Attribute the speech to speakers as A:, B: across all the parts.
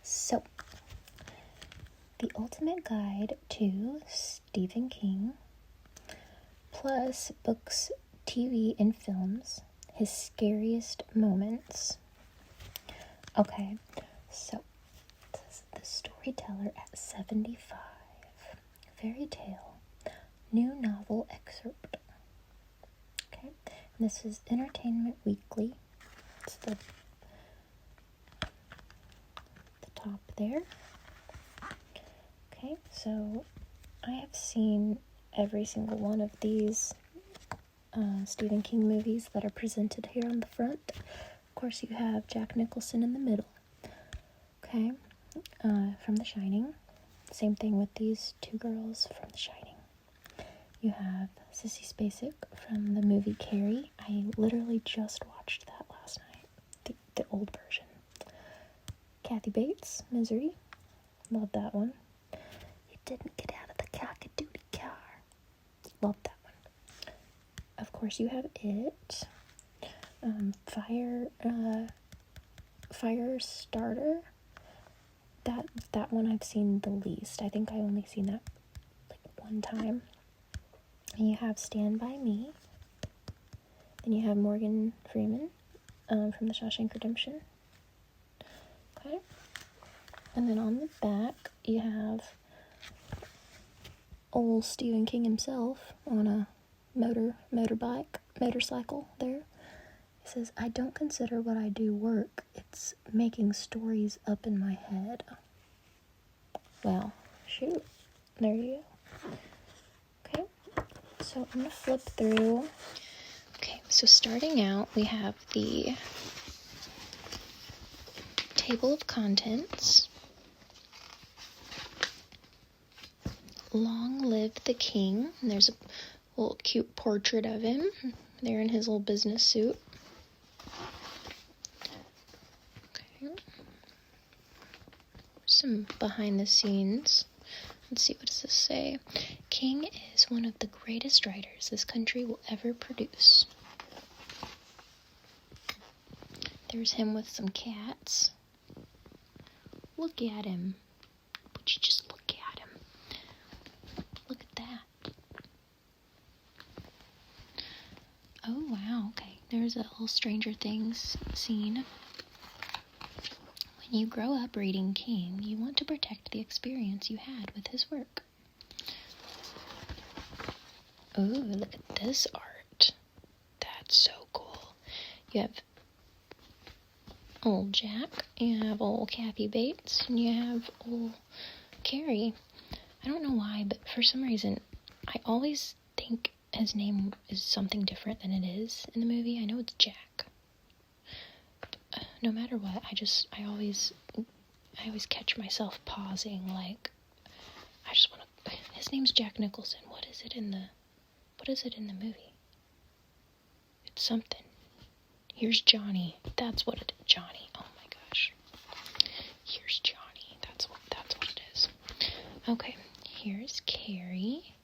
A: So, the ultimate guide to Stephen King, plus books, TV, and films, his scariest moments. Okay, so this is The Storyteller at 75. Fairy tale. New novel excerpt. Okay, and this is Entertainment Weekly. It's the top there. Okay, so I have seen every single one of these Stephen King movies that are presented here on the front. Of course, you have Jack Nicholson in the middle. Okay, from The Shining. Same thing with these two girls from The Shining. You have Sissy Spacek from the movie Carrie. I literally just watched that last night, the old version. Kathy Bates, Misery. Love that one. You didn't get out of the cock-a-doodle car. Love that one. Of course, you have It. Fire Starter. That one I've seen the least. I think I only seen that like one time. And you have Stand By Me. Then you have Morgan Freeman from The Shawshank Redemption. Okay. And then on the back, you have old Stephen King himself on a motorcycle there. It says, I don't consider what I do work. It's making stories up in my head. Well, shoot. There you go. Okay. So I'm going to flip through. Okay, so starting out, we have the table of contents. Long live the king. And there's a little cute portrait of him there in his little business suit. Okay. Some behind the scenes. Let's see, what does this say? King is one of the greatest writers this country will ever produce. There's him with some cats. Look at him. Would you just look at him? Look at that. Oh, wow, okay. There's a little Stranger Things scene. When you grow up reading King, you want to protect the experience you had with his work. Oh, look at this art. That's so cool. You have old Jack, you have old Kathy Bates, and you have old Carrie. I don't know why, but for some reason, I always think his name is something different than it is in the movie. I know it's Jack. But, no matter what, I always catch myself pausing, like, I just want to, his name's Jack Nicholson. What is it in the movie? It's something. Here's Johnny. That's what it is. Johnny. Oh my gosh. Here's Johnny. That's what it is. Okay. Here's Carrie.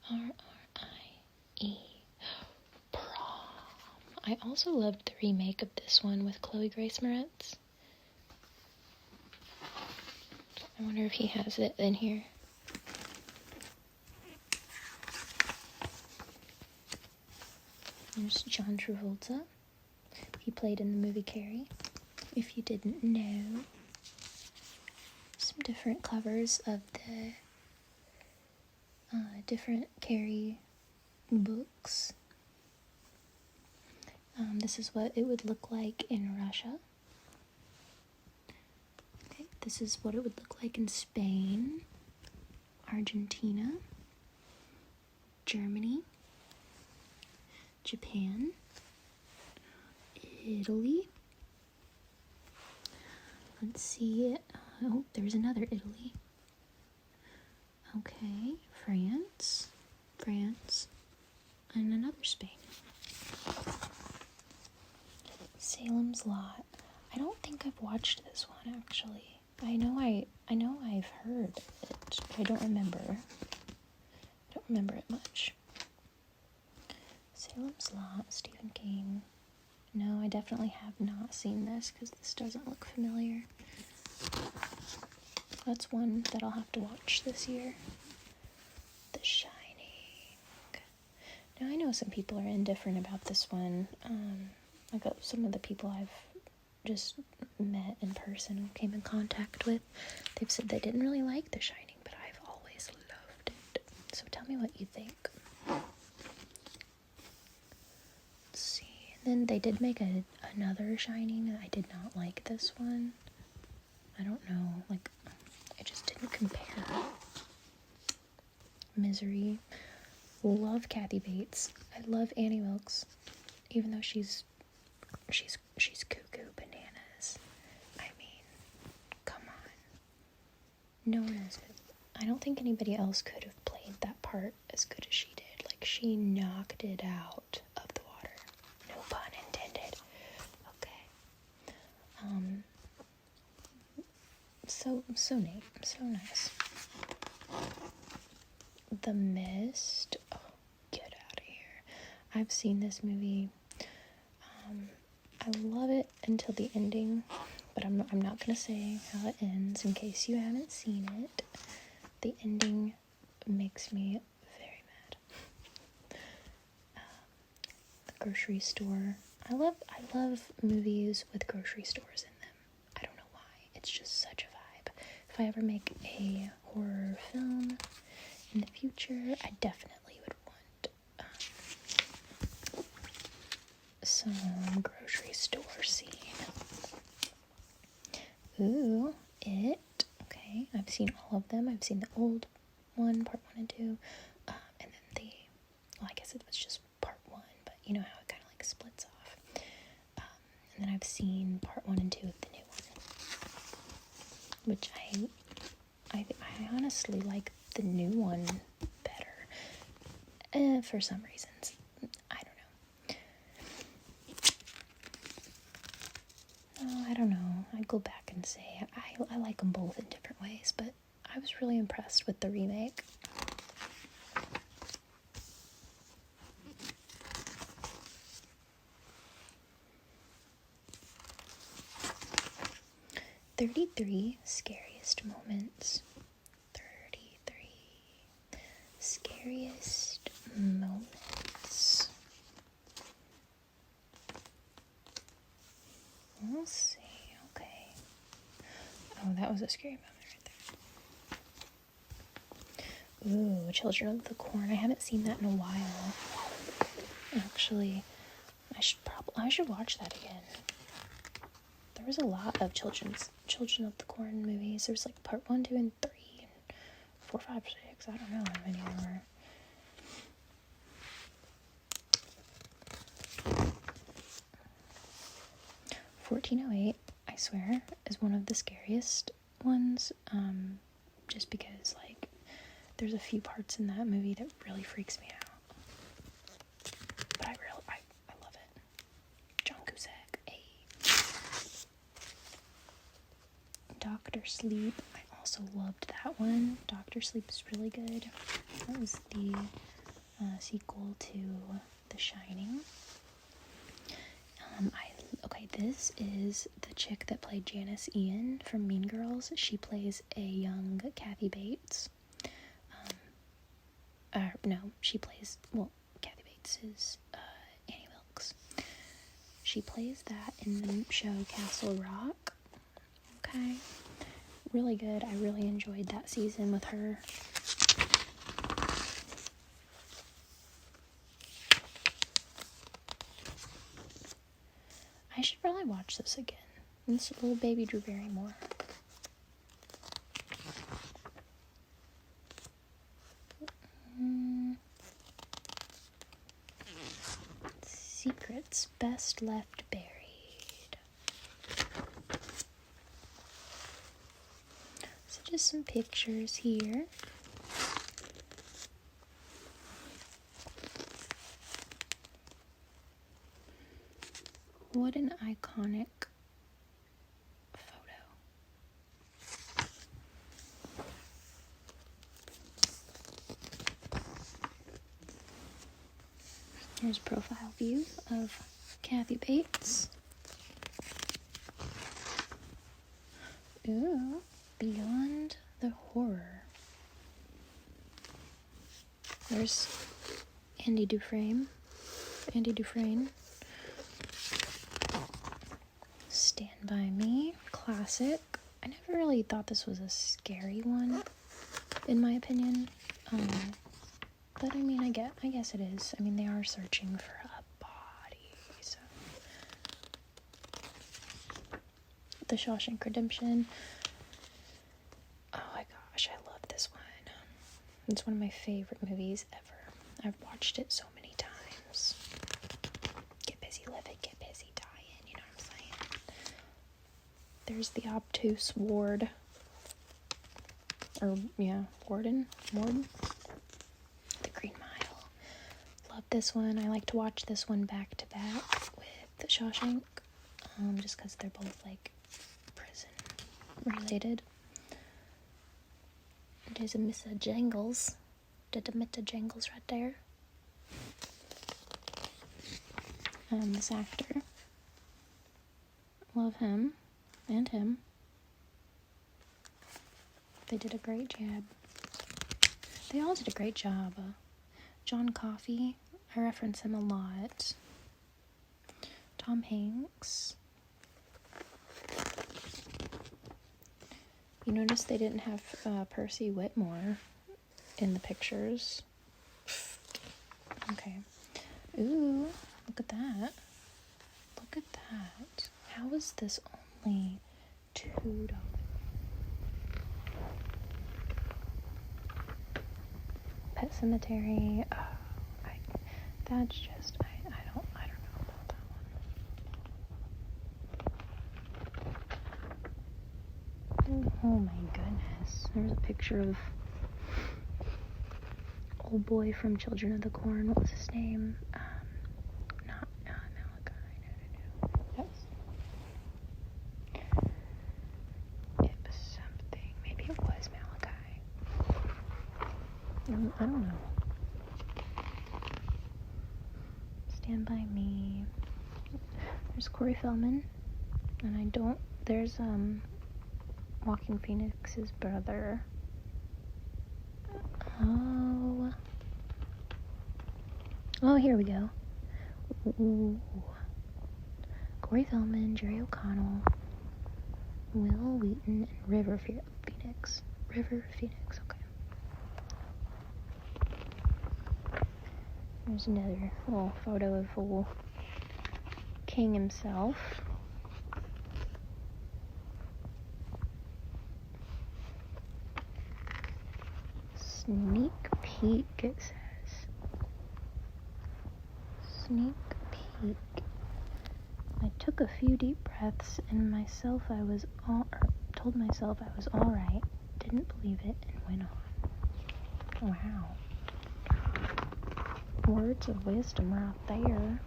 A: R-R-I-E. Prom. I also loved the remake of this one with Chloe Grace Moretz. I wonder if he has it in here. There's John Travolta. He played in the movie Carrie, if you didn't know. Some different covers of the different Carrie books. This is what it would look like in Russia. Okay, this is what it would look like in Spain, Argentina, Germany, Japan, Italy. Let's see. Oh, there's another Italy. Okay, France, and another Spain. Salem's Lot. I don't think I've watched this one actually. I know I've heard it, but I don't remember. I don't remember it much. Salem's Lot, Stephen King. No, I definitely have not seen this because this doesn't look familiar. That's one that I'll have to watch this year. The Shining. Now, I know some people are indifferent about this one. Like some of the people I've just met in person and came in contact with, they've said they didn't really like The Shining, but I've always loved it. So tell me what you think. Let's see. Then they did make another Shining, and I did not like this one. I don't know, like, it just didn't compare. Misery. Love Kathy Bates. I love Annie Wilkes, even though she's cuckoo bananas. I mean, come on. No one else could. I don't think anybody else could have played that part as good as she did. Like, she knocked it out of the water. No pun intended. Okay. So neat. So nice. The Mist. Oh, get out of here. I've seen this movie. I love it until the ending, but I'm not going to say how it ends in case you haven't seen it. The ending makes me very mad. The grocery store. I love movies with grocery stores in them. I don't know why. It's just such a vibe. If I ever make a horror film in the future, I definitely would want some grocery store scene. Ooh, It. Okay, I've seen all of them. I've seen the old one, part 1 and 2, and then well, I guess it was just part 1, but you know how it kind of like splits off. And then I've seen part 1 and 2 of the new one, which I honestly like the new one better, for some reasons. I don't know. I'd go back and say I like them both in different ways, but I was really impressed with the remake. "33 Scariest Moments." 33 Scariest Moments. We'll see. Okay. Oh, that was a scary moment right there. Ooh, Children of the Corn. I haven't seen that in a while. Actually, I should watch that again. There was a lot of Children of the Corn movies. There was like part 1, 2, and 3, and 4, 5, 6. I don't know how many there were. 1408, I swear, is one of the scariest ones, just because, like, there's a few parts in that movie that really freaks me out. But I love it. John Cusack, Dr. Sleep, I also loved that one. Dr. Sleep is really good. That was the sequel to The Shining. This is the chick that played Janice Ian from Mean Girls. She plays a young Kathy Bates. Kathy Bates is Annie Wilkes. She plays that in the show Castle Rock. Okay. Really good. I really enjoyed that season with her. I should probably watch this again. It's little baby Drew Barrymore. Secrets Best Left Buried. So just some pictures here. What an iconic photo. Here's a profile view of Kathy Bates. Ooh, Beyond the Horror. There's Andy Dufresne. Stand By Me, classic. I never really thought this was a scary one, in my opinion. But I mean, I guess it is. I mean, they are searching for a body, so. The Shawshank Redemption. Oh my gosh, I love this one. It's one of my favorite movies ever. I've watched it so many times. Get busy living, get busy dying, you know what I'm saying? There's the obtuse ward. Warden? The Green Mile. Love this one. I like to watch this one back to back with the Shawshank. Just because they're both, like, prison related. There's a Mr. Jangles. Did a Mr. Jangles right there. This actor. Love him. And him. They did a great job. They all did a great job. John Coffey. I reference him a lot. Tom Hanks. You notice they didn't have Percy Whitmore in the pictures. Okay. Ooh, look at that. Look at that. How is this only $2? Pet Cemetery. Oh, that's just, I don't know about that one. Oh my goodness. There's a picture of old boy from Children of the Corn. What was his name? Not Malachi. No. That was... It was something. Maybe it was Malachi. I don't know. Stand By Me. There's Corey Feldman. And there's, Joaquin Phoenix's brother. Oh, here we go. Ooh. Corey Feldman, Jerry O'Connell, Will Wheaton, and River Phoenix. Okay. There's another little photo of old King himself. Sneak peek, it says. Sneak peek. I took a few deep breaths and told myself I was alright, didn't believe it, and went on. Wow. Words of wisdom right there.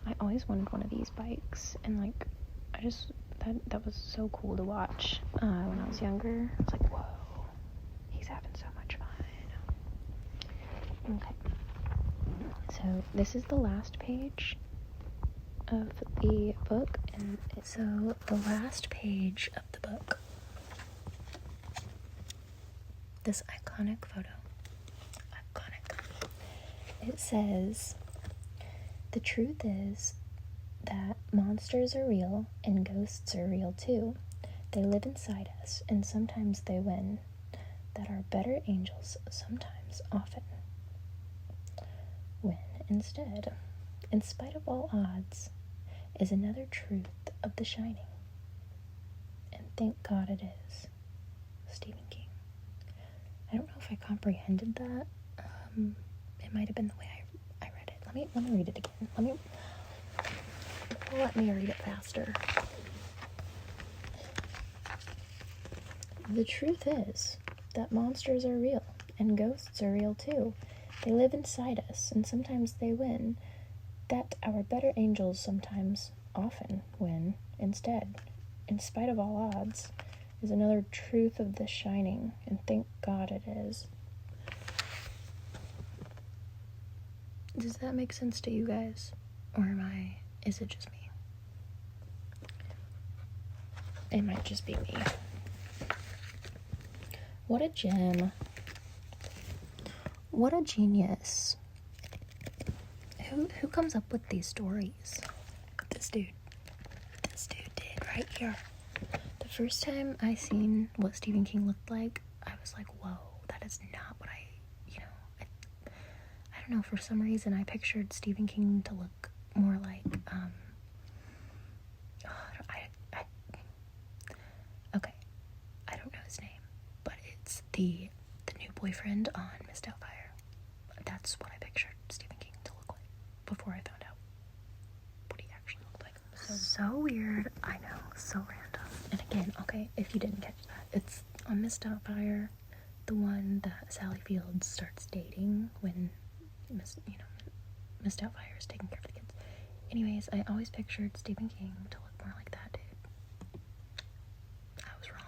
A: I always wanted one of these bikes, and like, that was so cool to watch when I was younger. I was like, whoa, he's having so much fun. Okay. So this is the last page of the book, and so the last page of the book, this iconic photo, it says, the truth is that monsters are real and ghosts are real too. They live inside us and sometimes they win. That our better angels sometimes, often, win instead. In spite of all odds is another truth of The Shining. And thank God it is. Stephen King. I don't know if I comprehended that. It might have been the way I read it. Let me read it again. Let me read it faster. The truth is that monsters are real and ghosts are real too. They live inside us and sometimes they win. That our better angels sometimes, often, win instead. In spite of all odds is another truth of The Shining, and thank God it is. Does that make sense to you guys? Or is it just me? It might just be me. What a gem. What a genius. Who comes up with these stories? This dude. This dude did right here. The first time I seen what Stephen King looked like, I was like, whoa, that is not what I don't know, for some reason I pictured Stephen King to look more like, okay, I don't know his name, but it's the new boyfriend on Miss Doubtfire. That's what I pictured Stephen King to look like before I found out what he actually looked like. So weird, I know, so random. And again, okay, if you didn't catch that, it's on Miss Doubtfire, the one that Sally Fields starts dating when Miss Doubtfire is taking care of the kids. Anyways, I always pictured Stephen King to look more like that dude. I was wrong.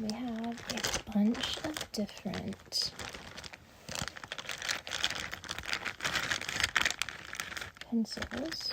A: We have a bunch of different pencils.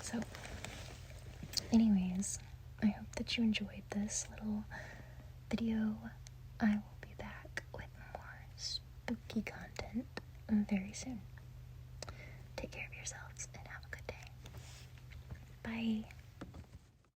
A: So, anyways, I hope that you enjoyed this little video. I will be back with more spooky content very soon. Take care of yourselves and have a good day. Bye.